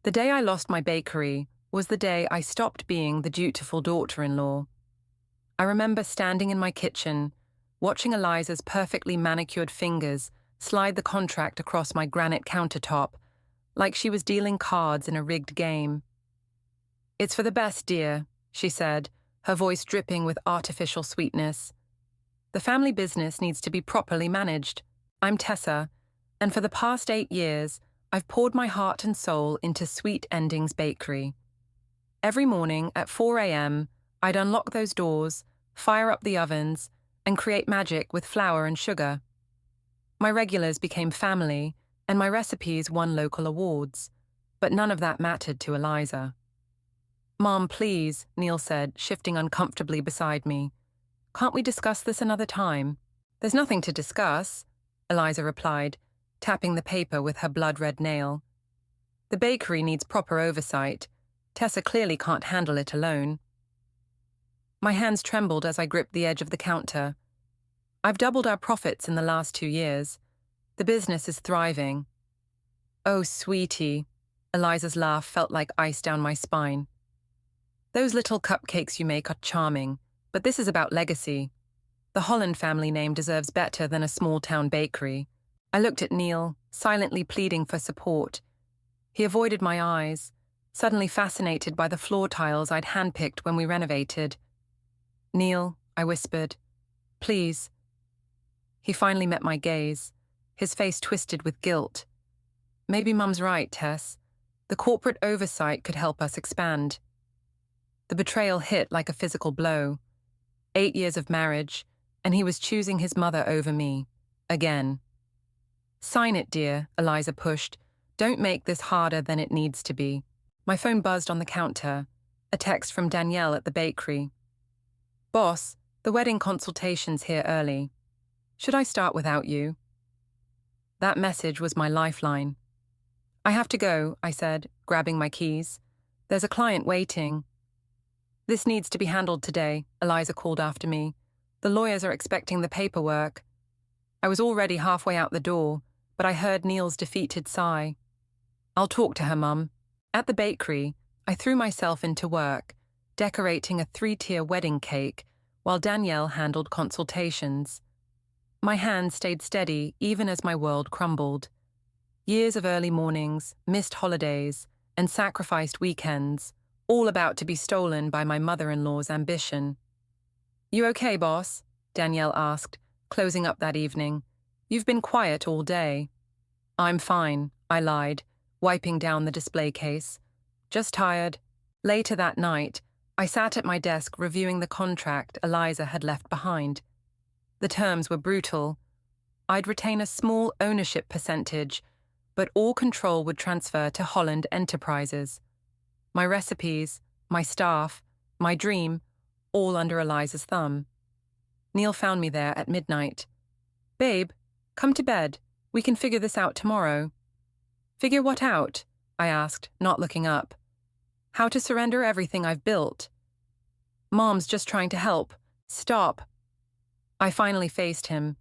The day I lost my bakery was the day I stopped being the dutiful daughter-in-law. I remember standing in my kitchen, watching Eliza's perfectly manicured fingers slide the contract across my granite countertop, like she was dealing cards in a rigged game. "It's for the best, dear," she said, her voice dripping with artificial sweetness. "The family business needs to be properly managed. I'm Tessa, and for the past 8 years, I've poured my heart and soul into Sweet Endings Bakery. Every morning at 4 a.m., I'd unlock those doors, fire up the ovens, and create magic with flour and sugar. My regulars became family, and my recipes won local awards, but none of that mattered to Eliza. "Mom, please," Neil said, shifting uncomfortably beside me. "Can't we discuss this another time?" "There's nothing to discuss," Eliza replied, tapping the paper with her blood-red nail. "The bakery needs proper oversight. Tessa clearly can't handle it alone." My hands trembled as I gripped the edge of the counter. "I've doubled our profits in the last 2 years. The business is thriving." "Oh, sweetie," Eliza's laugh felt like ice down my spine. "Those little cupcakes you make are charming, but this is about legacy. The Holland family name deserves better than a small-town bakery." I looked at Neil, silently pleading for support. He avoided my eyes, suddenly fascinated by the floor tiles I'd handpicked when we renovated. "Neil," I whispered, "please." He finally met my gaze, his face twisted with guilt. "Maybe Mum's right, Tess. The corporate oversight could help us expand." The betrayal hit like a physical blow. 8 years of marriage, and he was choosing his mother over me. Again. "Sign it, dear," Eliza pushed. "Don't make this harder than it needs to be." My phone buzzed on the counter, a text from Danielle at the bakery. "Boss, the wedding consultation's here early. Should I start without you?" That message was my lifeline. "I have to go," I said, grabbing my keys. "There's a client waiting." "This needs to be handled today," Eliza called after me. "The lawyers are expecting the paperwork." I was already halfway out the door, but I heard Neil's defeated sigh. "I'll talk to her, Mum." At the bakery, I threw myself into work, decorating a 3-tier wedding cake, while Danielle handled consultations. My hands stayed steady even as my world crumbled. Years of early mornings, missed holidays, and sacrificed weekends, all about to be stolen by my mother-in-law's ambition. "You okay, boss?" Danielle asked, closing up that evening. "You've been quiet all day." "I'm fine," I lied, wiping down the display case. "Just tired." Later that night, I sat at my desk reviewing the contract Eliza had left behind. The terms were brutal. I'd retain a small ownership percentage, but all control would transfer to Holland Enterprises. My recipes, my staff, my dream, all under Eliza's thumb. Neil found me there at midnight. "Babe, come to bed. We can figure this out tomorrow." "Figure what out?" I asked, not looking up. "How to surrender everything I've built." "Mom's just trying to help. Stop." I finally faced him.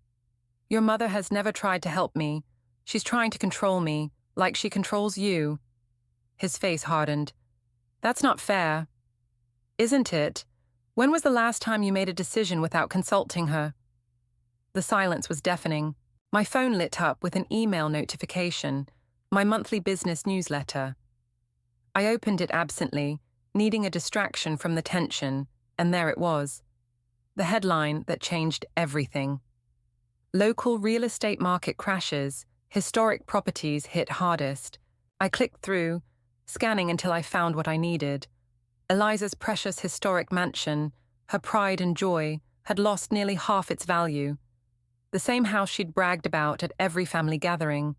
"Your mother has never tried to help me. She's trying to control me, like she controls you." His face hardened. "That's not fair." "Isn't it? When was the last time you made a decision without consulting her?" The silence was deafening. My phone lit up with an email notification, my monthly business newsletter. I opened it absently, needing a distraction from the tension, and there it was. The headline that changed everything. "Local real estate market crashes, historic properties hit hardest." I clicked through, scanning until I found what I needed. Eliza's precious historic mansion, her pride and joy, had lost nearly half its value. The same house she'd bragged about at every family gathering,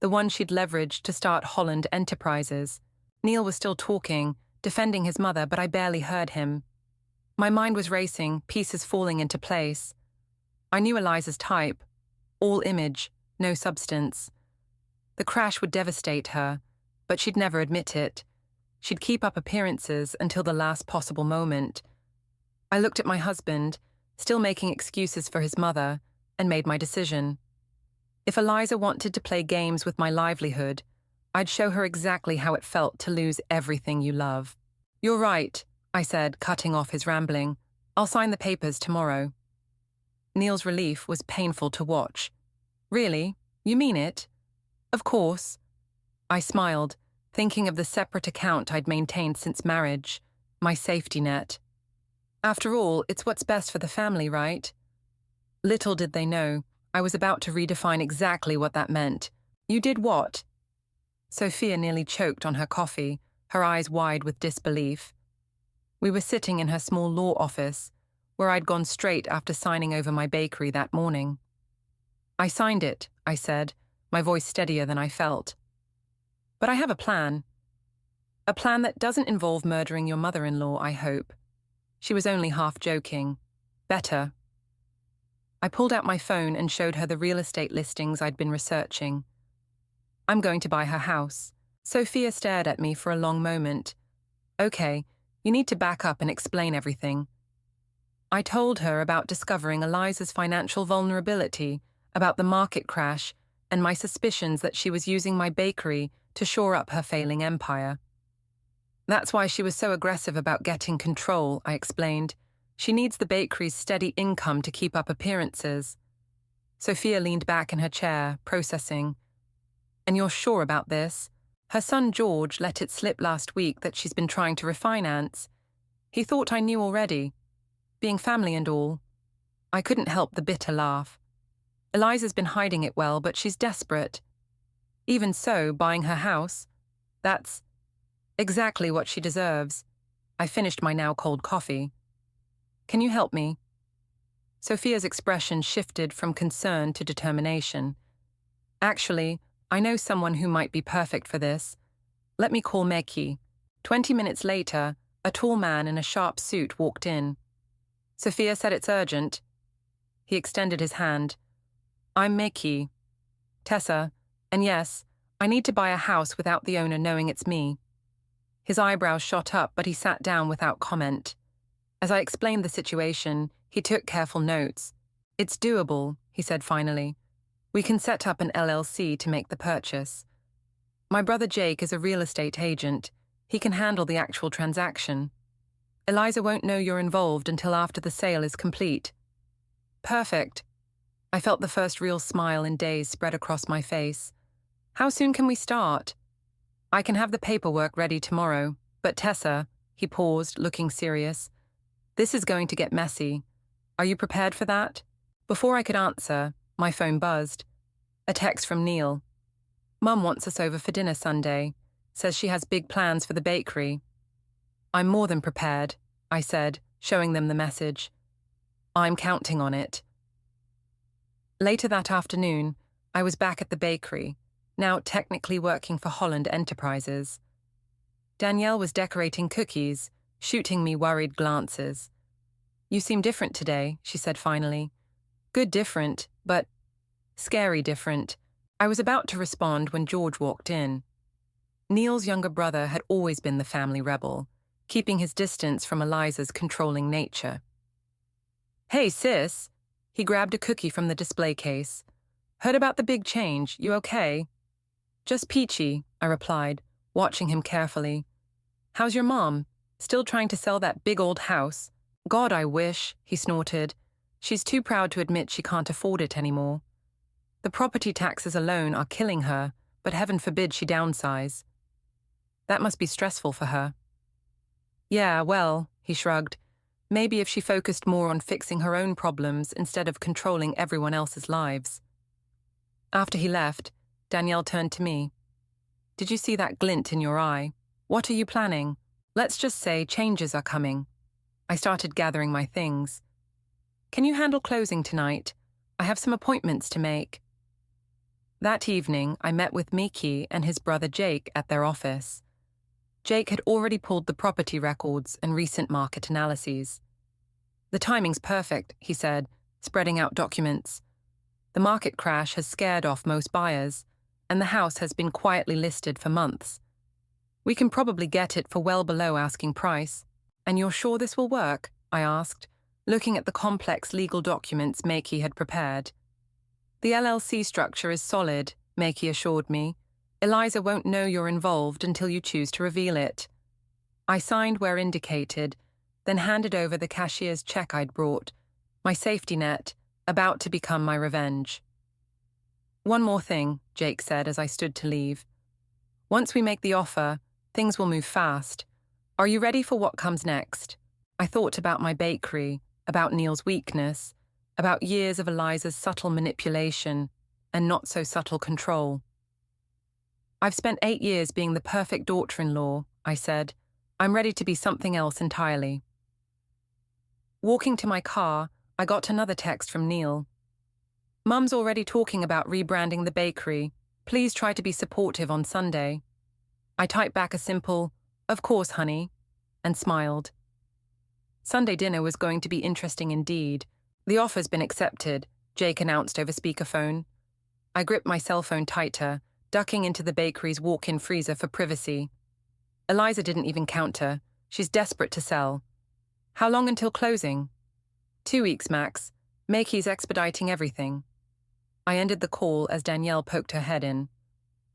the one she'd leveraged to start Holland Enterprises. Neil was still talking, defending his mother, but I barely heard him. My mind was racing, pieces falling into place. I knew Eliza's type. All image, no substance. The crash would devastate her, but she'd never admit it. She'd keep up appearances until the last possible moment. I looked at my husband, still making excuses for his mother, and made my decision. If Eliza wanted to play games with my livelihood, I'd show her exactly how it felt to lose everything you love. You're right, I said, cutting off his rambling. I'll sign the papers tomorrow. Neil's relief was painful to watch. Really? You mean it? Of course. I smiled, thinking of the separate account I'd maintained since marriage, my safety net. After all, it's what's best for the family, right? Little did they know, I was about to redefine exactly what that meant. You did what? Sophia nearly choked on her coffee, her eyes wide with disbelief. We were sitting in her small law office, where I'd gone straight after signing over my bakery that morning. I signed it, I said, my voice steadier than I felt. But I have a plan. A plan that doesn't involve murdering your mother-in-law, I hope. She was only half joking. Better. I pulled out my phone and showed her the real estate listings I'd been researching. I'm going to buy her house. Sophia stared at me for a long moment. Okay, you need to back up and explain everything. I told her about discovering Eliza's financial vulnerability, about the market crash, and my suspicions that she was using my bakery to shore up her failing empire. That's why she was so aggressive about getting control, I explained. She needs the bakery's steady income to keep up appearances. Sophia leaned back in her chair, processing. And you're sure about this? Her son George let it slip last week that she's been trying to refinance. He thought I knew already. Being family and all. I couldn't help the bitter laugh. Eliza's been hiding it well, but she's desperate. Even so, buying her house, that's exactly what she deserves. I finished my now cold coffee. Can you help me? Sophia's expression shifted from concern to determination. Actually, I know someone who might be perfect for this. Let me call Meki. 20 minutes later, a tall man in a sharp suit walked in. Sophia said it's urgent. He extended his hand. I'm Meki. Tessa, and yes, I need to buy a house without the owner knowing it's me. His eyebrows shot up, but he sat down without comment. As I explained the situation, he took careful notes. It's doable, he said finally. We can set up an LLC to make the purchase. My brother Jake is a real estate agent. He can handle the actual transaction. Eliza won't know you're involved until after the sale is complete. Perfect. I felt the first real smile in days spread across my face. How soon can we start? I can have the paperwork ready tomorrow, but Tessa, he paused, looking serious. This is going to get messy. Are you prepared for that? Before I could answer, my phone buzzed. A text from Neil. Mum wants us over for dinner Sunday. Says she has big plans for the bakery. I'm more than prepared, I said, showing them the message. I'm counting on it. Later that afternoon, I was back at the bakery, now technically working for Holland Enterprises. Danielle was decorating cookies, shooting me worried glances. You seem different today, she said finally. Good different, but scary different. I was about to respond when George walked in. Neil's younger brother had always been the family rebel, keeping his distance from Eliza's controlling nature. Hey, sis. He grabbed a cookie from the display case. Heard about the big change. You okay? Just peachy, I replied, watching him carefully. How's your mom? Still trying to sell that big old house? God, I wish, he snorted. She's too proud to admit she can't afford it anymore. The property taxes alone are killing her, but heaven forbid she downsize. That must be stressful for her. Yeah, well, he shrugged. Maybe if she focused more on fixing her own problems instead of controlling everyone else's lives. After he left, Danielle turned to me. Did you see that glint in your eye? What are you planning? Let's just say changes are coming. I started gathering my things. Can you handle closing tonight? I have some appointments to make. That evening, I met with Miki and his brother Jake at their office. Jake had already pulled the property records and recent market analyses. The timing's perfect, he said, spreading out documents. The market crash has scared off most buyers, and the house has been quietly listed for months. We can probably get it for well below asking price. And you're sure this will work? I asked, looking at the complex legal documents Maki had prepared. The LLC structure is solid, Maki assured me. Eliza won't know you're involved until you choose to reveal it. I signed where indicated, then handed over the cashier's check I'd brought, my safety net, about to become my revenge. One more thing, Jake said as I stood to leave. Once we make the offer, things will move fast. Are you ready for what comes next? I thought about my bakery, about Neil's weakness, about years of Eliza's subtle manipulation and not so subtle control. I've spent 8 years being the perfect daughter-in-law, I said. I'm ready to be something else entirely. Walking to my car, I got another text from Neil. Mum's already talking about rebranding the bakery. Please try to be supportive on Sunday. I typed back a simple, "Of course, honey," and smiled. Sunday dinner was going to be interesting indeed. The offer's been accepted, Jake announced over speakerphone. I gripped my cell phone tighter, ducking into the bakery's walk-in freezer for privacy. Eliza didn't even counter. She's desperate to sell. How long until closing? 2 weeks, max. Makey's expediting everything. I ended the call as Danielle poked her head in.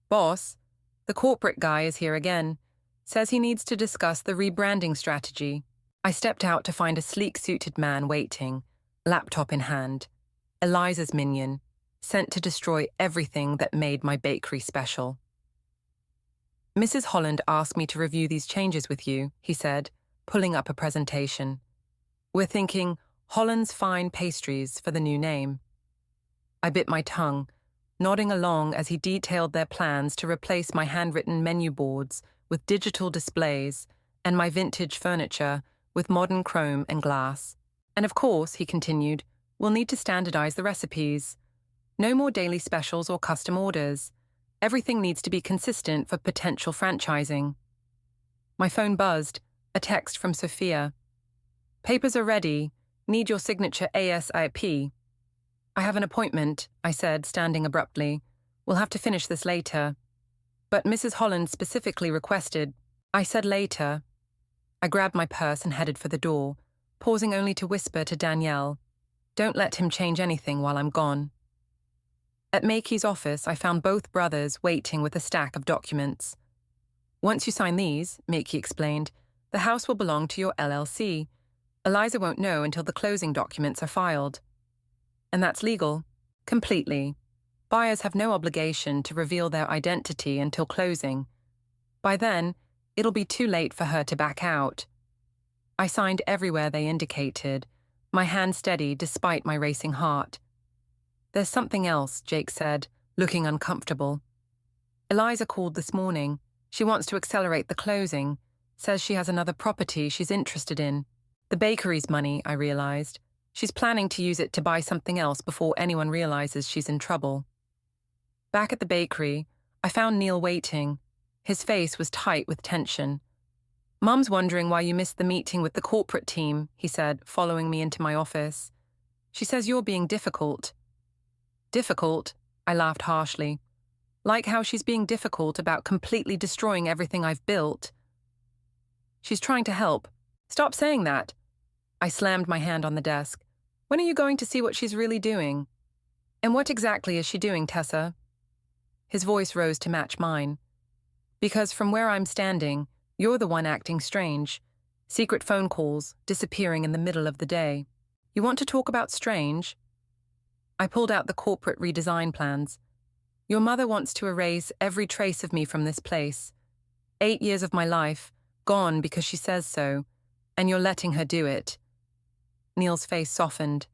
Boss, the corporate guy is here again. Says he needs to discuss the rebranding strategy. I stepped out to find a sleek-suited man waiting, laptop in hand. Eliza's minion, sent to destroy everything that made my bakery special. Mrs. Holland asked me to review these changes with you, he said, pulling up a presentation. We're thinking Holland's Fine Pastries for the new name. I bit my tongue, nodding along as he detailed their plans to replace my handwritten menu boards with digital displays and my vintage furniture with modern chrome and glass. And of course, he continued, we'll need to standardize the recipes. No more daily specials or custom orders. Everything needs to be consistent for potential franchising. My phone buzzed, a text from Sophia. Papers are ready. Need your signature ASAP. I have an appointment, I said, standing abruptly. We'll have to finish this later. But Mrs. Holland specifically requested. I said later. I grabbed my purse and headed for the door, pausing only to whisper to Danielle, don't let him change anything while I'm gone. At Makey's office, I found both brothers waiting with a stack of documents. Once you sign these, Makey explained, the house will belong to your LLC. Eliza won't know until the closing documents are filed. And that's legal. Completely. Buyers have no obligation to reveal their identity until closing. By then, it'll be too late for her to back out. I signed everywhere they indicated, my hand steady despite my racing heart. There's something else, Jake said, looking uncomfortable. Eliza called this morning. She wants to accelerate the closing, says she has another property she's interested in. The bakery's money, I realized. She's planning to use it to buy something else before anyone realizes she's in trouble. Back at the bakery, I found Neil waiting. His face was tight with tension. Mum's wondering why you missed the meeting with the corporate team, he said, following me into my office. She says you're being difficult. Difficult? I laughed harshly. Like how she's being difficult about completely destroying everything I've built. She's trying to help. Stop saying that. I slammed my hand on the desk. When are you going to see what she's really doing? And what exactly is she doing, Tessa? His voice rose to match mine. Because from where I'm standing, you're the one acting strange. Secret phone calls, disappearing in the middle of the day. You want to talk about strange? I pulled out the corporate redesign plans. Your mother wants to erase every trace of me from this place. 8 years of my life, gone because she says so, and you're letting her do it. Neil's face softened.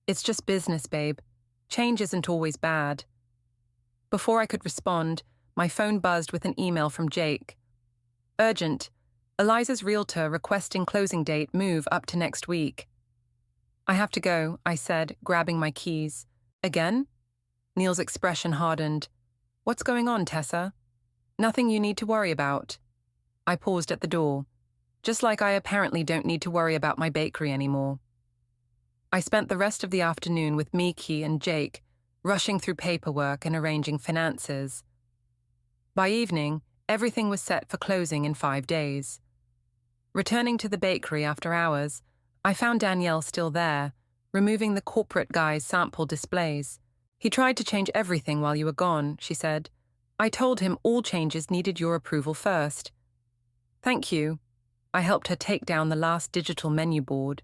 It's just business, babe. Change isn't always bad. Before I could respond, my phone buzzed with an email from Jake. Urgent. Eliza's realtor requesting closing date move up to next week. I have to go, I said, grabbing my keys. Again? Neil's expression hardened. What's going on, Tessa? Nothing you need to worry about. I paused at the door. Just like I apparently don't need to worry about my bakery anymore. I spent the rest of the afternoon with Miki and Jake, rushing through paperwork and arranging finances. By evening, everything was set for closing in 5 days. Returning to the bakery after hours, I found Danielle still there, removing the corporate guy's sample displays. He tried to change everything while you were gone, she said. I told him all changes needed your approval first. Thank you. I helped her take down the last digital menu board.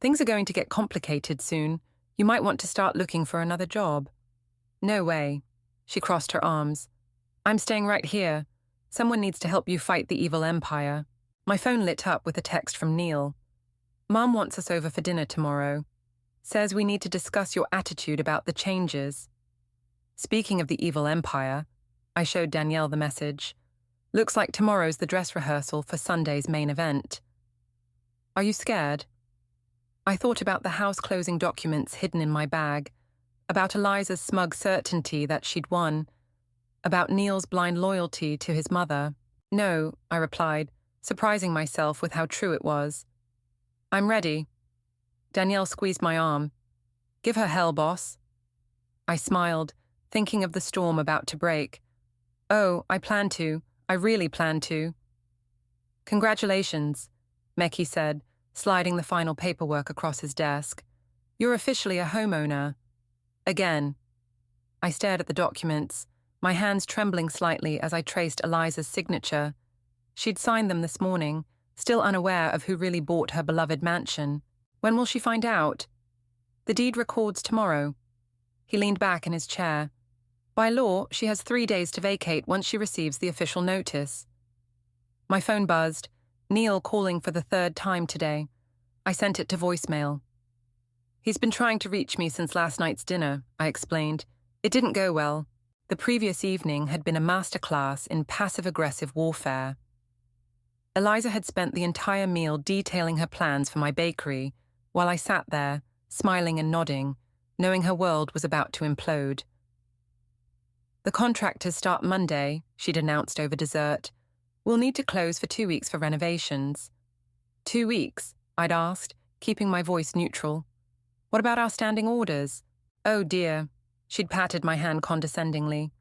Things are going to get complicated soon. You might want to start looking for another job. No way. She crossed her arms. I'm staying right here. Someone needs to help you fight the evil empire. My phone lit up with a text from Neil. Mom wants us over for dinner tomorrow. Says we need to discuss your attitude about the changes. Speaking of the evil empire, I showed Danielle the message. Looks like tomorrow's the dress rehearsal for Sunday's main event. Are you scared? I thought about the house closing documents hidden in my bag, about Eliza's smug certainty that she'd won, about Neil's blind loyalty to his mother. No, I replied, surprising myself with how true it was. I'm ready. Danielle squeezed my arm. Give her hell, boss. I smiled, thinking of the storm about to break. Oh, I plan to. I really plan to. Congratulations, Mekhi said, sliding the final paperwork across his desk. You're officially a homeowner. Again. I stared at the documents, my hands trembling slightly as I traced Eliza's signature. She'd signed them this morning, still unaware of who really bought her beloved mansion. When will she find out? The deed records tomorrow. He leaned back in his chair. By law, she has 3 days to vacate once she receives the official notice. My phone buzzed, Neil calling for the 3rd time today. I sent it to voicemail. He's been trying to reach me since last night's dinner, I explained. It didn't go well. The previous evening had been a masterclass in passive-aggressive warfare. Eliza had spent the entire meal detailing her plans for my bakery, while I sat there, smiling and nodding, knowing her world was about to implode. The contractors start Monday, she'd announced over dessert. We'll need to close for 2 weeks for renovations. 2 weeks, I'd asked, keeping my voice neutral. What about our standing orders? Oh dear, she'd patted my hand condescendingly.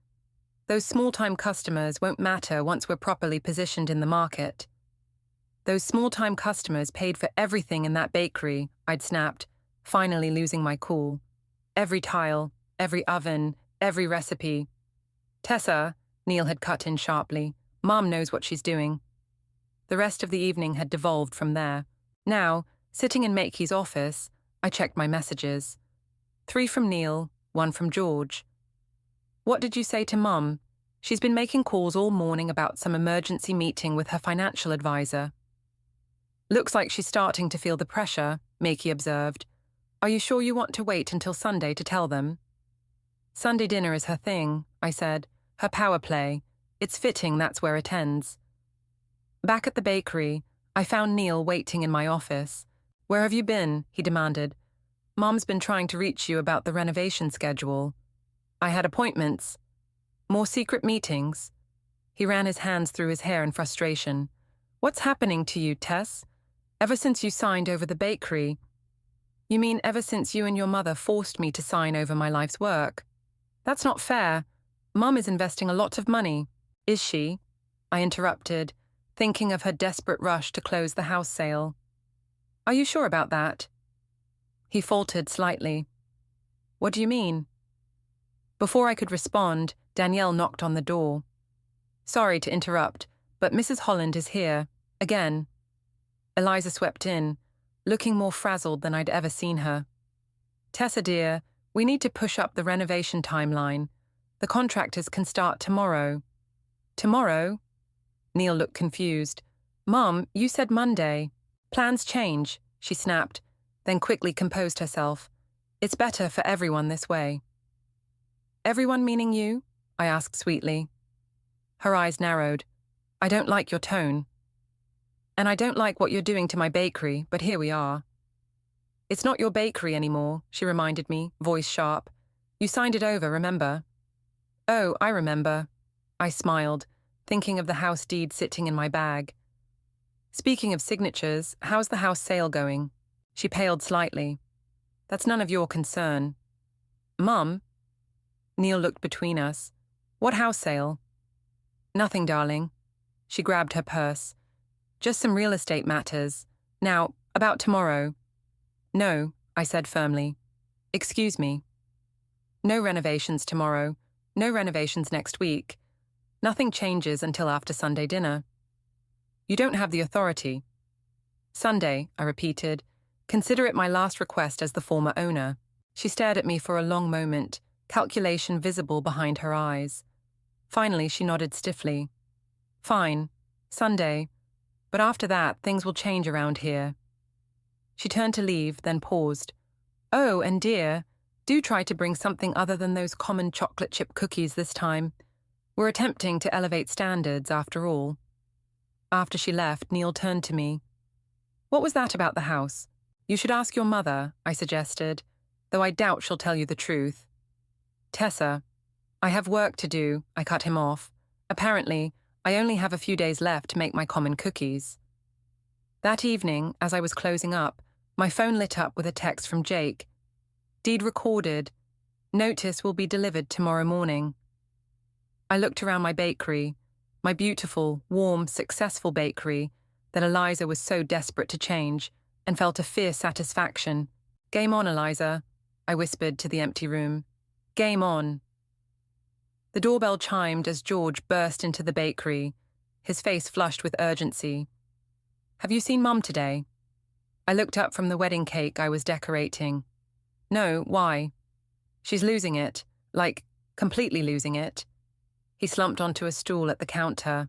Those small-time customers won't matter once we're properly positioned in the market. Those small-time customers paid for everything in that bakery, I'd snapped, finally losing my cool. Every tile, every oven, every recipe. Tessa, Neil had cut in sharply. Mom knows what she's doing. The rest of the evening had devolved from there. Now, sitting in Mekhi's office, I checked my messages. 3 from Neil, 1 from George. What did you say to Mum? She's been making calls all morning about some emergency meeting with her financial advisor. Looks like she's starting to feel the pressure, Mekhi observed. Are you sure you want to wait until Sunday to tell them? Sunday dinner is her thing, I said. Her power play. It's fitting that's where it ends. Back at the bakery, I found Neil waiting in my office. Where have you been? He demanded. Mom's been trying to reach you about the renovation schedule. I had appointments. More secret meetings. He ran his hands through his hair in frustration. What's happening to you, Tess? Ever since you signed over the bakery. You mean ever since you and your mother forced me to sign over my life's work? That's not fair. Mum is investing a lot of money. Is she? I interrupted, thinking of her desperate rush to close the house sale. Are you sure about that? He faltered slightly. What do you mean? Before I could respond, Danielle knocked on the door. Sorry to interrupt, but Mrs. Holland is here, again. Eliza swept in, looking more frazzled than I'd ever seen her. Tessa dear, we need to push up the renovation timeline. The contractors can start tomorrow. Tomorrow? Neil looked confused. Mum, you said Monday. Plans change, she snapped, then quickly composed herself. It's better for everyone this way. Everyone meaning you? I asked sweetly. Her eyes narrowed. I don't like your tone. And I don't like what you're doing to my bakery, but here we are. It's not your bakery anymore, she reminded me, voice sharp. You signed it over, remember? Oh, I remember. I smiled, thinking of the house deed sitting in my bag. Speaking of signatures, how's the house sale going? She paled slightly. That's none of your concern. Mum? Neil looked between us. What house sale? Nothing, darling. She grabbed her purse. Just some real estate matters. Now, about tomorrow. No, I said firmly. Excuse me. No renovations tomorrow. No renovations next week. Nothing changes until after Sunday dinner. You don't have the authority. Sunday, I repeated. Consider it my last request as the former owner. She stared at me for a long moment, calculation visible behind her eyes. Finally, she nodded stiffly. Fine. Sunday. But after that, things will change around here. She turned to leave, then paused. Oh, and dear, do try to bring something other than those common chocolate chip cookies this time. We're attempting to elevate standards, after all. After she left, Neil turned to me. What was that about the house? You should ask your mother, I suggested, though I doubt she'll tell you the truth. Tessa, I have work to do, I cut him off. Apparently, I only have a few days left to make my common cookies. That evening, as I was closing up, my phone lit up with a text from Jake. Deed recorded. Notice will be delivered tomorrow morning. I looked around my bakery, my beautiful, warm, successful bakery that Eliza was so desperate to change, and felt a fierce satisfaction. Game on, Eliza, I whispered to the empty room. Game on. The doorbell chimed as George burst into the bakery, his face flushed with urgency. Have you seen Mum today? I looked up from the wedding cake I was decorating. No, why? She's losing it, like, completely losing it. He slumped onto a stool at the counter.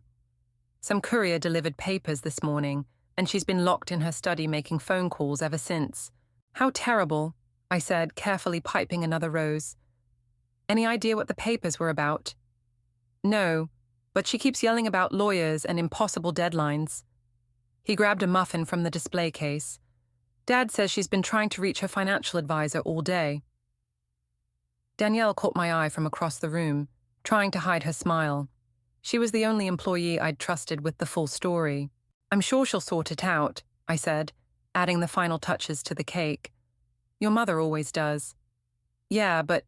Some courier delivered papers this morning, and she's been locked in her study making phone calls ever since. How terrible, I said, carefully piping another rose. Any idea what the papers were about? No, but she keeps yelling about lawyers and impossible deadlines. He grabbed a muffin from the display case. Dad says she's been trying to reach her financial advisor all day. Danielle caught my eye from across the room, trying to hide her smile. She was the only employee I'd trusted with the full story. I'm sure she'll sort it out, I said, adding the final touches to the cake. Your mother always does. Yeah, but...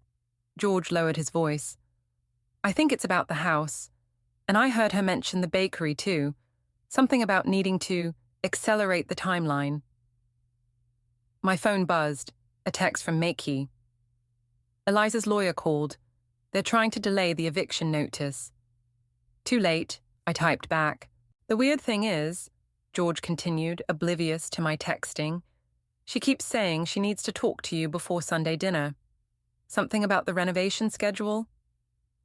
George lowered his voice. I think it's about the house. And I heard her mention the bakery too. Something about needing to accelerate the timeline. My phone buzzed, a text from Makey. Eliza's lawyer called. They're trying to delay the eviction notice. Too late, I typed back. The weird thing is, George continued, oblivious to my texting, she keeps saying she needs to talk to you before Sunday dinner. Something about the renovation schedule?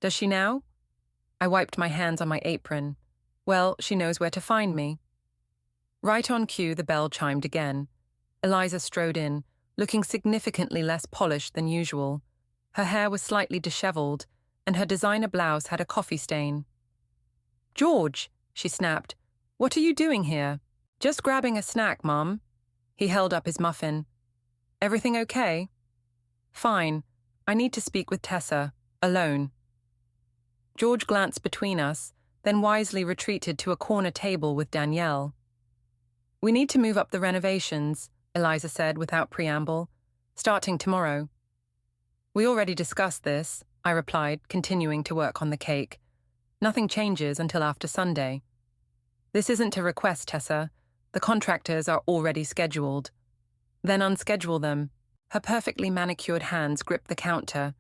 Does she now? I wiped my hands on my apron. Well, she knows where to find me. Right on cue, the bell chimed again. Eliza strode in, looking significantly less polished than usual. Her hair was slightly disheveled, and her designer blouse had a coffee stain. George, she snapped, what are you doing here? Just grabbing a snack, Mum. He held up his muffin. Everything okay? Fine. I need to speak with Tessa, alone. George glanced between us, then wisely retreated to a corner table with Danielle. We need to move up the renovations, Eliza said without preamble, starting tomorrow. We already discussed this, I replied, continuing to work on the cake. Nothing changes until after Sunday. This isn't a request, Tessa. The contractors are already scheduled. Then unschedule them. Her perfectly manicured hands gripped the counter.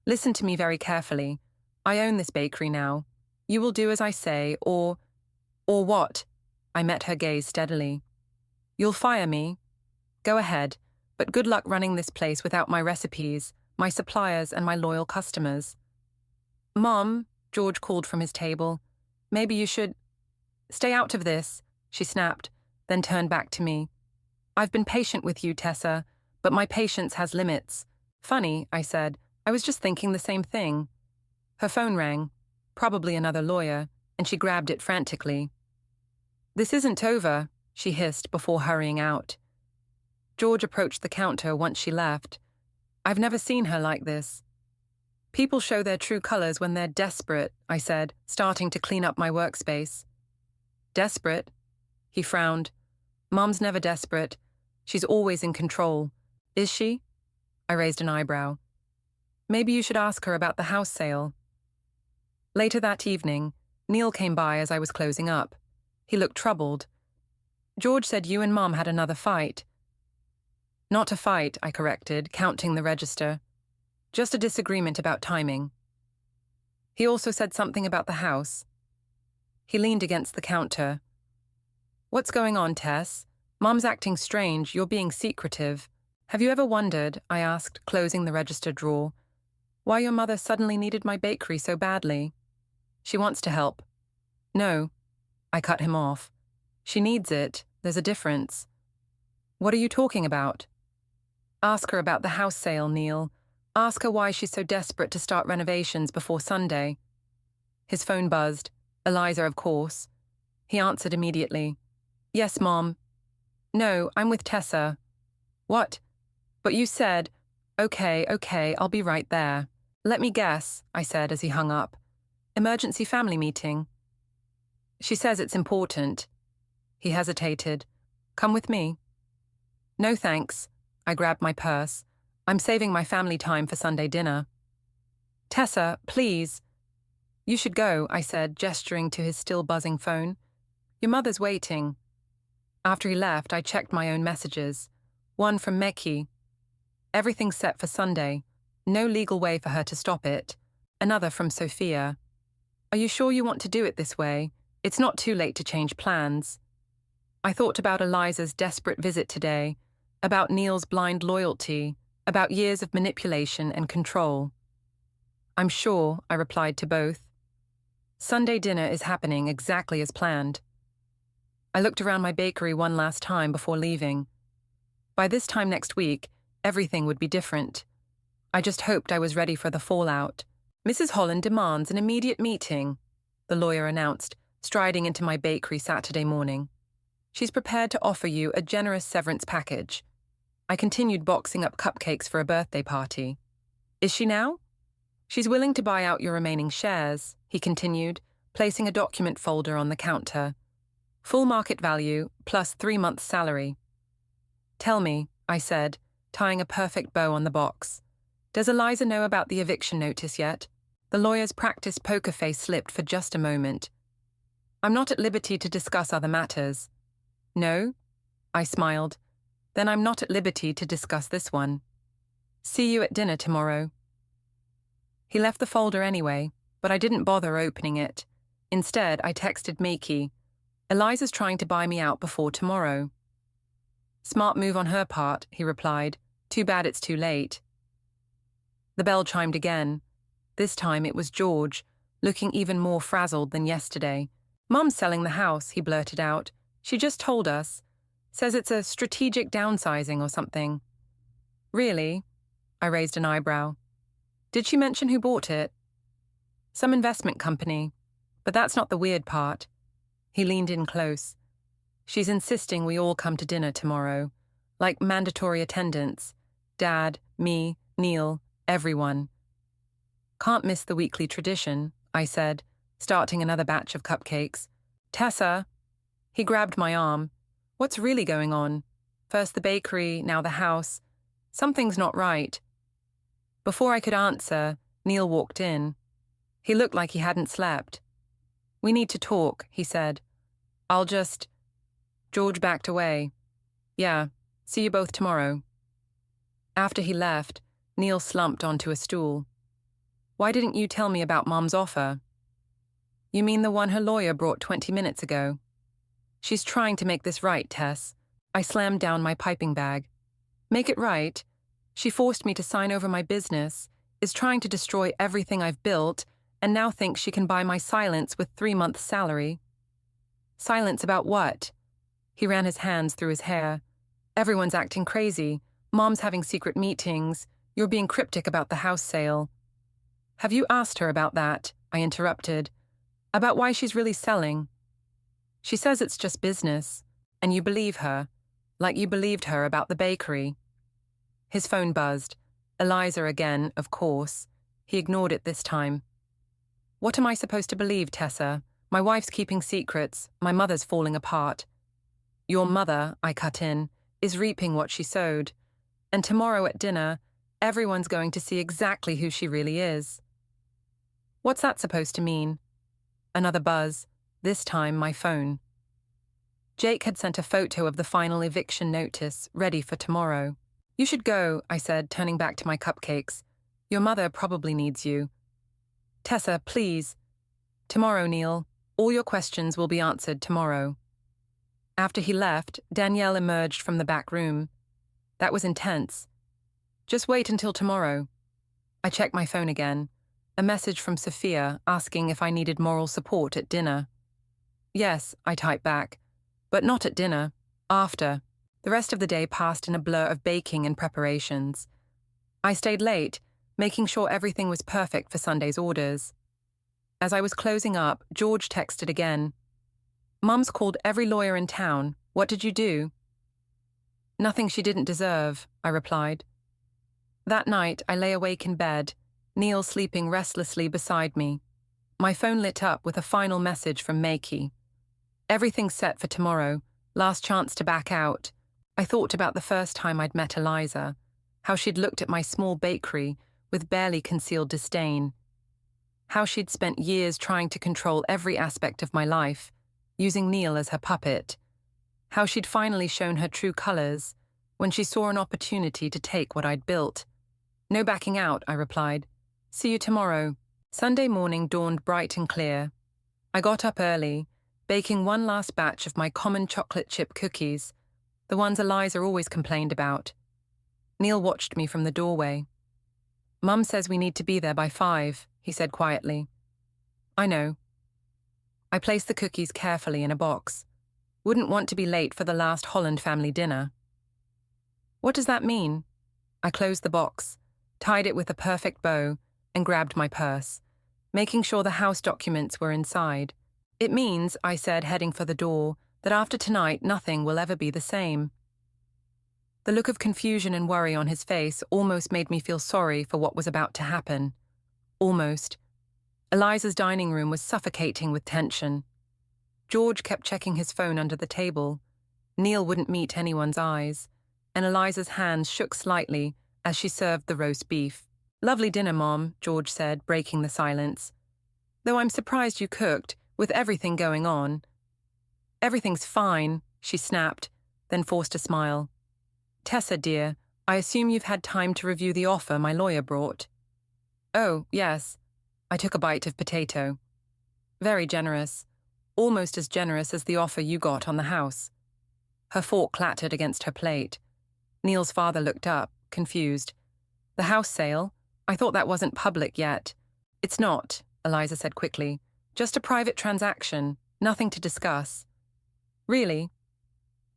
Listen to me very carefully. I own this bakery now. You will do as I say, or what? I met her gaze steadily. You'll fire me. Go ahead, but good luck running this place without my recipes, my suppliers, and my loyal customers. Mom, George called from his table. Maybe you should... Stay out of this, she snapped, then turned back to me. I've been patient with you, Tessa, but my patience has limits. Funny, I said. I was just thinking the same thing. Her phone rang, probably another lawyer, and she grabbed it frantically. This isn't over, she hissed before hurrying out. George approached the counter once she left. I've never seen her like this. People show their true colors when they're desperate, I said, starting to clean up my workspace. Desperate? He frowned. Mom's never desperate. She's always in control. Is she? I raised an eyebrow. Maybe you should ask her about the house sale. Later that evening, Neil came by as I was closing up. He looked troubled. George said you and Mom had another fight. Not a fight, I corrected, counting the register. Just a disagreement about timing. He also said something about the house. He leaned against the counter. What's going on, Tess? Mom's acting strange, you're being secretive. Have you ever wondered, I asked, closing the register drawer, why your mother suddenly needed my bakery so badly? She wants to help. No. I cut him off. She needs it. There's a difference. What are you talking about? Ask her about the house sale, Neil. Ask her why she's so desperate to start renovations before Sunday. His phone buzzed. Eliza, of course. He answered immediately. Yes, Mom. No, I'm with Tessa. What? But you said, Okay, I'll be right there. Let me guess, I said as he hung up. Emergency family meeting. She says it's important. He hesitated. Come with me. No thanks. I grabbed my purse. I'm saving my family time for Sunday dinner. Tessa, please. You should go, I said, gesturing to his still buzzing phone. Your mother's waiting. After he left, I checked my own messages. One from Meki. Everything's set for Sunday. No legal way for her to stop it. Another from Sophia. Are you sure you want to do it this way? It's not too late to change plans. I thought about Eliza's desperate visit today, about Neil's blind loyalty, about years of manipulation and control. I'm sure, I replied to both. Sunday dinner is happening exactly as planned. I looked around my bakery one last time before leaving. By this time next week, everything would be different. I just hoped I was ready for the fallout. Mrs. Holland demands an immediate meeting, the lawyer announced, striding into my bakery Saturday morning. She's prepared to offer you a generous severance package. I continued boxing up cupcakes for a birthday party. Is she now? She's willing to buy out your remaining shares, he continued, placing a document folder on the counter. Full market value, plus 3 months' salary. Tell me, I said, tying a perfect bow on the box. Does Eliza know about the eviction notice yet? The lawyer's practiced poker face slipped for just a moment. I'm not at liberty to discuss other matters. No? I smiled. Then I'm not at liberty to discuss this one. See you at dinner tomorrow. He left the folder anyway, but I didn't bother opening it. Instead, I texted Miki. Eliza's trying to buy me out before tomorrow. Smart move on her part, he replied. Too bad it's too late. The bell chimed again. This time it was George, looking even more frazzled than yesterday. Mum's selling the house, he blurted out. She just told us. Says it's a strategic downsizing or something. Really? I raised an eyebrow. Did she mention who bought it? Some investment company. But that's not the weird part. He leaned in close. She's insisting we all come to dinner tomorrow. Like mandatory attendance. Dad, me, Neil, everyone. Can't miss the weekly tradition, I said, starting another batch of cupcakes. Tessa! He grabbed my arm. What's really going on? First the bakery, now the house. Something's not right. Before I could answer, Neil walked in. He looked like he hadn't slept. We need to talk, he said. George backed away. Yeah, see you both tomorrow. After he left, Neil slumped onto a stool. Why didn't you tell me about Mom's offer? You mean the one her lawyer brought 20 minutes ago? She's trying to make this right, Tess. I slammed down my piping bag. Make it right? She forced me to sign over my business, is trying to destroy everything I've built, and now thinks she can buy my silence with 3 months' salary. Silence about what? He ran his hands through his hair. Everyone's acting crazy. Mom's having secret meetings. You're being cryptic about the house sale. Have you asked her about that? I interrupted. About why she's really selling. She says it's just business, and you believe her, like you believed her about the bakery. His phone buzzed. Eliza again, of course. He ignored it this time. What am I supposed to believe, Tessa? My wife's keeping secrets. My mother's falling apart. Your mother, I cut in, is reaping what she sowed. And tomorrow at dinner, everyone's going to see exactly who she really is. What's that supposed to mean? Another buzz, this time my phone. Jake had sent a photo of the final eviction notice, ready for tomorrow. You should go, I said, turning back to my cupcakes. Your mother probably needs you. Tessa, please. Tomorrow, Neil. All your questions will be answered tomorrow. After he left, Danielle emerged from the back room. That was intense. Just wait until tomorrow. I checked my phone again. A message from Sophia asking if I needed moral support at dinner. Yes, I typed back. But not at dinner. After. The rest of the day passed in a blur of baking and preparations. I stayed late, making sure everything was perfect for Sunday's orders. As I was closing up, George texted again. Mum's called every lawyer in town. What did you do? Nothing she didn't deserve, I replied. That night, I lay awake in bed, Neil sleeping restlessly beside me. My phone lit up with a final message from Makey. Everything's set for tomorrow. Last chance to back out. I thought about the first time I'd met Eliza, how she'd looked at my small bakery with barely concealed disdain, how she'd spent years trying to control every aspect of my life, using Neil as her puppet, how she'd finally shown her true colors when she saw an opportunity to take what I'd built. No backing out, I replied. See you tomorrow. Sunday morning dawned bright and clear. I got up early, baking one last batch of my common chocolate chip cookies, the ones Eliza always complained about. Neil watched me from the doorway. Mum says we need to be there by 5, he said quietly. I know. I placed the cookies carefully in a box. Wouldn't want to be late for the last Holland family dinner. What does that mean? I closed the box, tied it with a perfect bow, and grabbed my purse, making sure the house documents were inside. It means, I said, heading for the door, that after tonight nothing will ever be the same. The look of confusion and worry on his face almost made me feel sorry for what was about to happen. Almost. Eliza's dining room was suffocating with tension. George kept checking his phone under the table. Neil wouldn't meet anyone's eyes, and Eliza's hands shook slightly as she served the roast beef. Lovely dinner, Mom, George said, breaking the silence. Though I'm surprised you cooked, with everything going on. Everything's fine, she snapped, then forced a smile. Tessa, dear, I assume you've had time to review the offer my lawyer brought. Oh, yes. I took a bite of potato. Very generous. Almost as generous as the offer you got on the house. Her fork clattered against her plate. Neil's father looked up, confused. The house sale? I thought that wasn't public yet. It's not, Eliza said quickly. Just a private transaction, nothing to discuss. Really?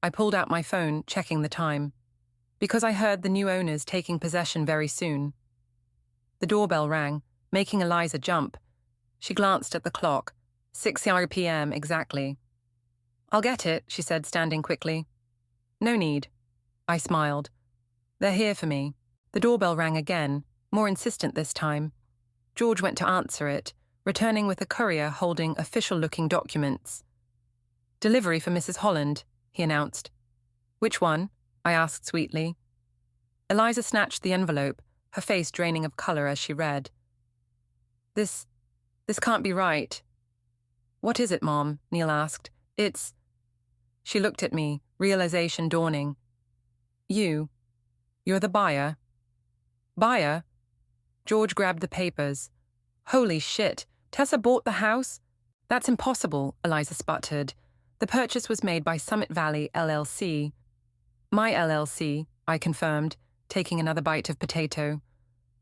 I pulled out my phone, checking the time. Because I heard the new owners taking possession very soon. The doorbell rang, making Eliza jump. She glanced at the clock. 6 p.m. exactly. I'll get it, she said, standing quickly. No need. I smiled. They're here for me. The doorbell rang again, more insistent this time. George went to answer it, returning with a courier holding official-looking documents. Delivery for Mrs. Holland, he announced. Which one? I asked sweetly. Eliza snatched the envelope, her face draining of color as she read. This can't be right. What is it, Mom? Neil asked. It's... She looked at me, realization dawning. You're the buyer. Buyer? George grabbed the papers. Holy shit, Tessa bought the house? That's impossible, Eliza sputtered. The purchase was made by Summit Valley LLC. My LLC, I confirmed, taking another bite of potato.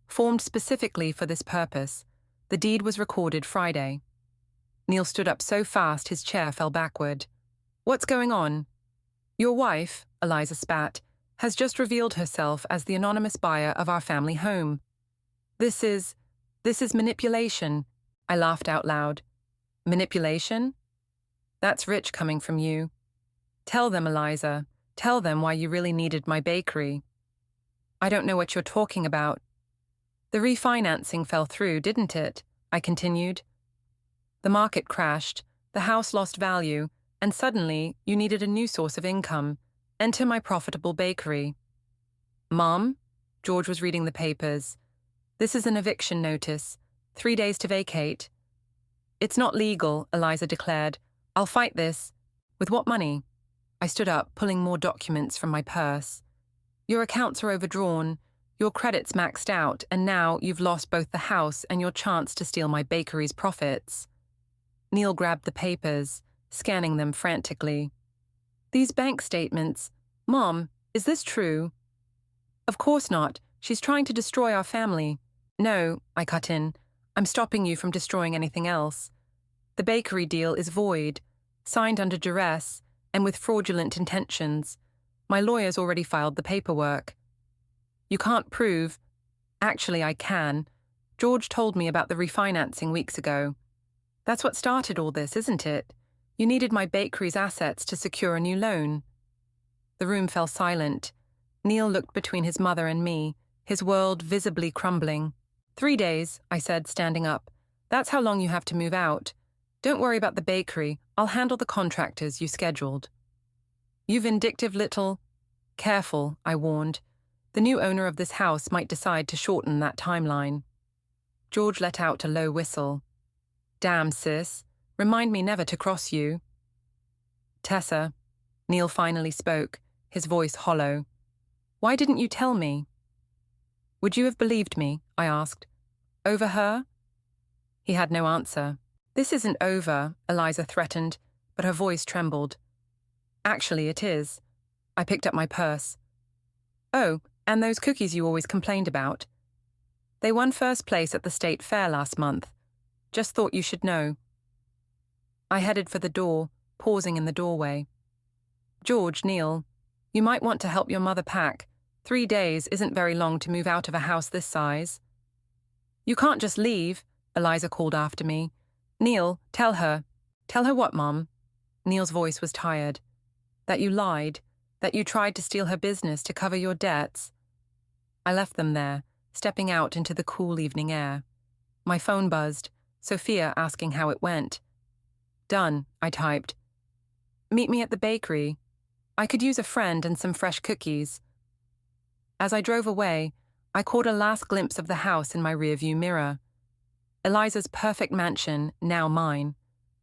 Formed specifically for this purpose. The deed was recorded Friday. Neil stood up so fast his chair fell backward. What's going on? Your wife, Eliza spat, has just revealed herself as the anonymous buyer of our family home. This is manipulation, I laughed out loud. Manipulation? That's rich coming from you. Tell them, Eliza. Tell them why you really needed my bakery. I don't know what you're talking about. The refinancing fell through, didn't it? I continued. The market crashed, the house lost value, and suddenly you needed a new source of income. Enter my profitable bakery. Mom? George was reading the papers. This is an eviction notice. 3 days to vacate. It's not legal, Eliza declared. I'll fight this. With what money? I stood up, pulling more documents from my purse. Your accounts are overdrawn. Your credit's maxed out, and now you've lost both the house and your chance to steal my bakery's profits. Neil grabbed the papers, scanning them frantically. These bank statements. Mom, is this true? Of course not. She's trying to destroy our family. No, I cut in. I'm stopping you from destroying anything else. The bakery deal is void, signed under duress, and with fraudulent intentions. My lawyer's already filed the paperwork. You can't prove. Actually, I can. George told me about the refinancing weeks ago. That's what started all this, isn't it? You needed my bakery's assets to secure a new loan. The room fell silent. Neil looked between his mother and me, his world visibly crumbling. 3 days, I said, standing up. That's how long you have to move out. Don't worry about the bakery. I'll handle the contractors you scheduled. You vindictive little... Careful, I warned. The new owner of this house might decide to shorten that timeline. George let out a low whistle. Damn, sis. Remind me never to cross you. Tessa, Neil finally spoke, his voice hollow. Why didn't you tell me? Would you have believed me? I asked. Over her? He had no answer. This isn't over, Eliza threatened, but her voice trembled. Actually, it is. I picked up my purse. Oh, and those cookies you always complained about. They won first place at the state fair last month. Just thought you should know. I headed for the door, pausing in the doorway. George, Neil, you might want to help your mother pack. 3 days isn't very long to move out of a house this size. You can't just leave, Eliza called after me. Neil, tell her. Tell her what, Mom? Neil's voice was tired. That you lied, that you tried to steal her business to cover your debts. I left them there, stepping out into the cool evening air. My phone buzzed, Sophia asking how it went. Done, I typed. Meet me at the bakery. I could use a friend and some fresh cookies. As I drove away, I caught a last glimpse of the house in my rearview mirror. Eliza's perfect mansion, now mine.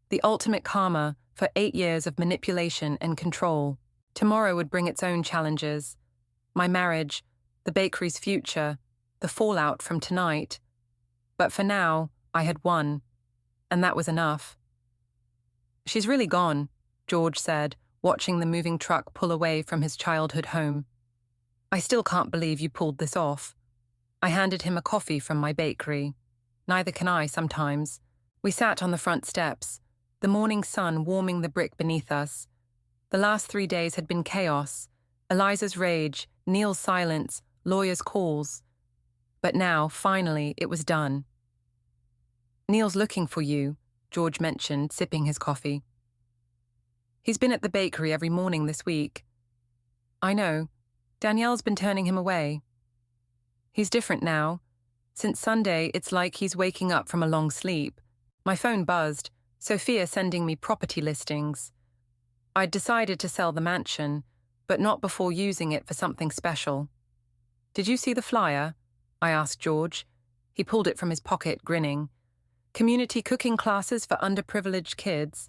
The ultimate karma for 8 years of manipulation and control. Tomorrow would bring its own challenges. My marriage, the bakery's future, the fallout from tonight. But for now, I had won, and that was enough. She's really gone, George said, watching the moving truck pull away from his childhood home. I still can't believe you pulled this off. I handed him a coffee from my bakery. Neither can I sometimes. We sat on the front steps, the morning sun warming the brick beneath us. The last 3 days had been chaos, Eliza's rage, Neil's silence, lawyers' calls. But now, finally, it was done. Neil's looking for you, George mentioned, sipping his coffee. He's been at the bakery every morning this week. I know. Danielle's been turning him away. He's different now. Since Sunday, it's like he's waking up from a long sleep. My phone buzzed, Sophia sending me property listings. I'd decided to sell the mansion, but not before using it for something special. Did you see the flyer? I asked George. He pulled it from his pocket, grinning. Community cooking classes for underprivileged kids.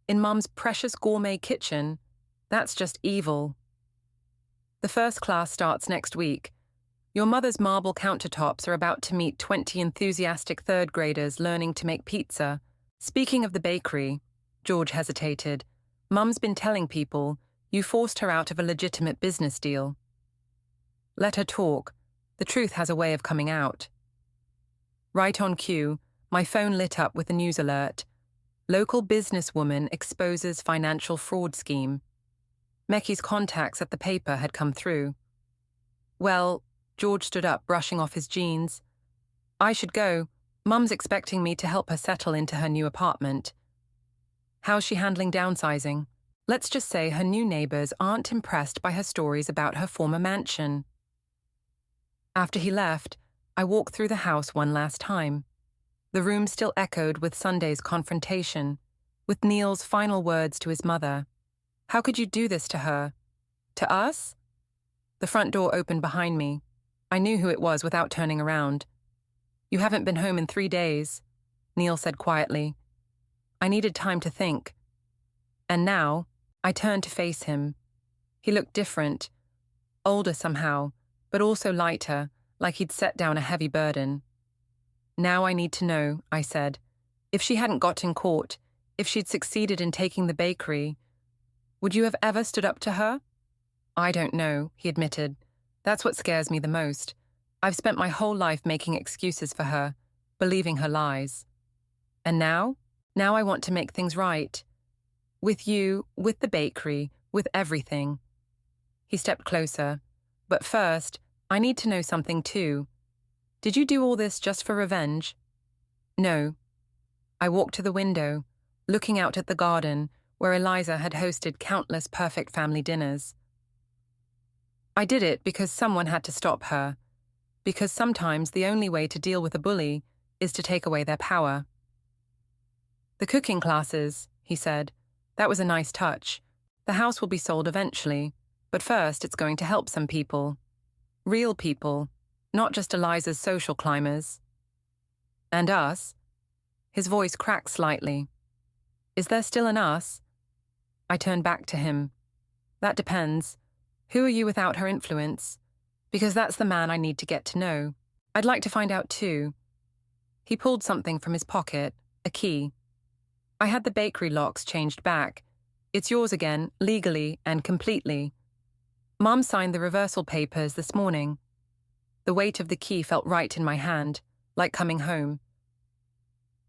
In Mum's precious gourmet kitchen. That's just evil. The first class starts next week. Your mother's marble countertops are about to meet 20 enthusiastic third graders learning to make pizza. Speaking of the bakery, George hesitated. Mum's been telling people you forced her out of a legitimate business deal. Let her talk. The truth has a way of coming out. Right on cue, my phone lit up with a news alert. Local businesswoman exposes financial fraud scheme. Mecky's contacts at the paper had come through. Well, George stood up, brushing off his jeans. I should go. Mum's expecting me to help her settle into her new apartment. How's she handling downsizing? Let's just say her new neighbors aren't impressed by her stories about her former mansion. After he left, I walked through the house one last time. The room still echoed with Sunday's confrontation, with Neil's final words to his mother. How could you do this to her? To us? The front door opened behind me. I knew who it was without turning around. You haven't been home in 3 days, Neil said quietly. I needed time to think. And now, I turned to face him. He looked different, older somehow, but also lighter, like he'd set down a heavy burden. "Now I need to know," I said. "If she hadn't gotten caught, if she'd succeeded in taking the bakery, would you have ever stood up to her?" "I don't know," he admitted. "That's what scares me the most. I've spent my whole life making excuses for her, believing her lies. And now? Now I want to make things right. With you, with the bakery, with everything." He stepped closer. "But first, I need to know something too. Did you do all this just for revenge?" "No." I walked to the window, looking out at the garden where Eliza had hosted countless perfect family dinners. "I did it because someone had to stop her. Because sometimes the only way to deal with a bully is to take away their power." "The cooking classes," he said. "That was a nice touch. The house will be sold eventually, but first it's going to help some people. Real people, not just Eliza's social climbers." "And us?" His voice cracked slightly. "Is there still an us?" I turned back to him. "That depends. Who are you without her influence? Because that's the man I need to get to know. I'd like to find out too." He pulled something from his pocket, a key. "I had the bakery locks changed back. It's yours again, legally and completely. Mom signed the reversal papers this morning." The weight of the key felt right in my hand, like coming home.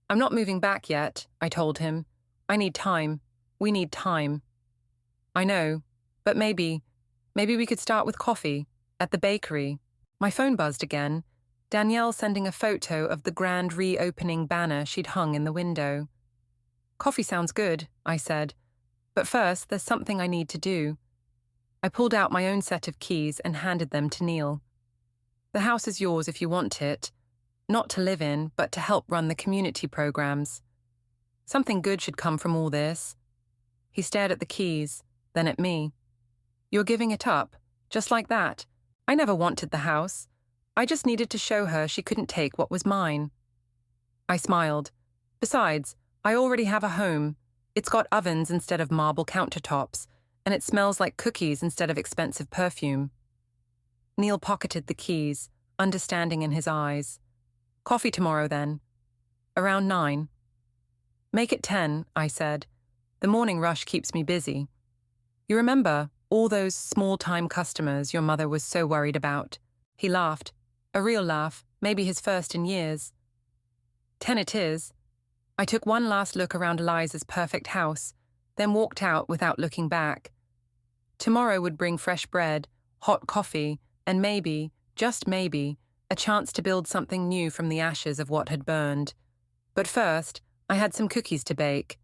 "I'm not moving back yet," I told him. "I need time. We need time." "I know, but maybe we could start with coffee, at the bakery." My phone buzzed again, Danielle sending a photo of the grand reopening banner she'd hung in the window. "Coffee sounds good," I said. "But first, there's something I need to do." I pulled out my own set of keys and handed them to Neil. "The house is yours if you want it. Not to live in, but to help run the community programs. Something good should come from all this." He stared at the keys, then at me. "You're giving it up, just like that. I never wanted the house. I just needed to show her she couldn't take what was mine." I smiled. "Besides, I already have a home. It's got ovens instead of marble countertops, and it smells like cookies instead of expensive perfume." Neil pocketed the keys, understanding in his eyes. "Coffee tomorrow, then." "Around 9. "Make it 10, I said. "The morning rush keeps me busy. You remember all those small-time customers your mother was so worried about?" He laughed. A real laugh, maybe his first in years. 10 it is." I took one last look around Eliza's perfect house, then walked out without looking back. Tomorrow would bring fresh bread, hot coffee, and maybe, just maybe, a chance to build something new from the ashes of what had burned. But first, I had some cookies to bake,